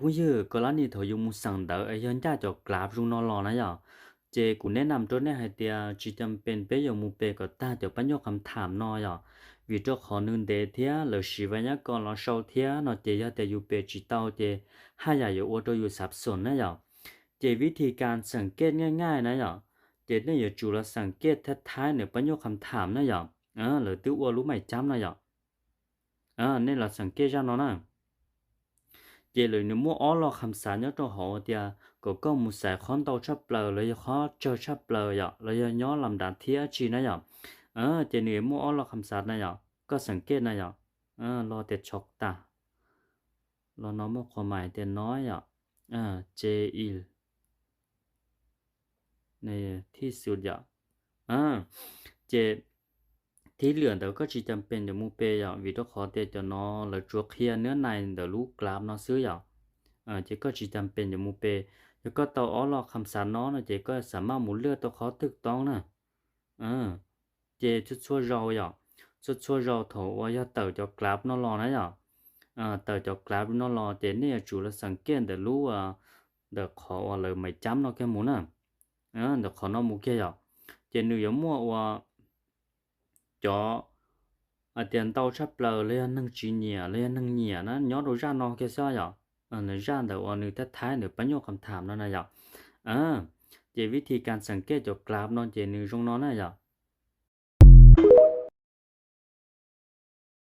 bây giờ có lẽ thì dùng một sản đỡ ở hiện tại cho grab dùng nó lò này à chế cũngแนะนำตัวเนี่ยให้เดียจีจำเป็นไปอย่างมูเปก็ตาเดี๋ยวปัญญาคำถามน้อยอ่ะวิจารณ์ขอนึงเดียเทียหรือสิวันนี้ก่อนเราเช่าเทียเนาะเดียแต่อยู่เปจีเต้าเดียให้อย่าอยู่ว่าตัวอยู่สับสนนะอ่ะเจวิธีการสังเกตง่ายๆนะอ่ะเจเนี่ยอยู่จุดละสังเกตท้ายๆเนี่ยปัญญาคำถามนะอ่ะหรือตัวรู้ไม่จำนะอ่ะนี่เราสังเกตจากเนาะนะ giờ lời nếu mua ó lo khám phá nhớ trong họ thì có một số con tàu chấp lờ lấy khó chờ chấp lờ vậy lấy nhớ làm đàn thía chi này vậy giờ nếu mua ó lo khám phá này vậy cóสังเกตnày vậy lo để chọc ta lo nó mộtความหมายđể nói vậy j il ในที่สุดอ่ะเจที่เหลือเดี๋ยวก็จะจำเป็นเดี๋ยวมูเปย์อ่ะวิธีขอเดี๋ยวจะนอหรือจัวเคลียร์เนื้อในเดี๋ยวลูกกราบนอซื้ออ่ะเจก็จะจำเป็นเดี๋ยวมูเปย์แล้วก็ตัวอ๋อรอคำสั่งน้อนะเจก็สามารถหมุนเลือดตัวเขาถูกต้องนะเจชุดชั่วเราอ่ะชุดชั่วเราโถว่าจะเต่าจะกราบนอรอนะอ่ะเต่าจะกราบนอรอเจเนี่ยจุดสังเกตเดี๋ยวรู้เดี๋ยวขอว่าเลยไม่จำนอแค่หมุนอ่ะเดี๋ยวขอนอมูแค่อ่ะเจนึกยังมั่วว่า cho tiền tàu sắp lờ lên nâng chỉ nhẹ lên nâng nhẹ nó nhớ đồ ra nó cái sao vậy nó ra đầu ở nơi tất thái nơi bao nhiêu cำถามnó này vậy chỉ วิธีการสังเกตจากกราฟnó chỉ nơi trong nó này vậy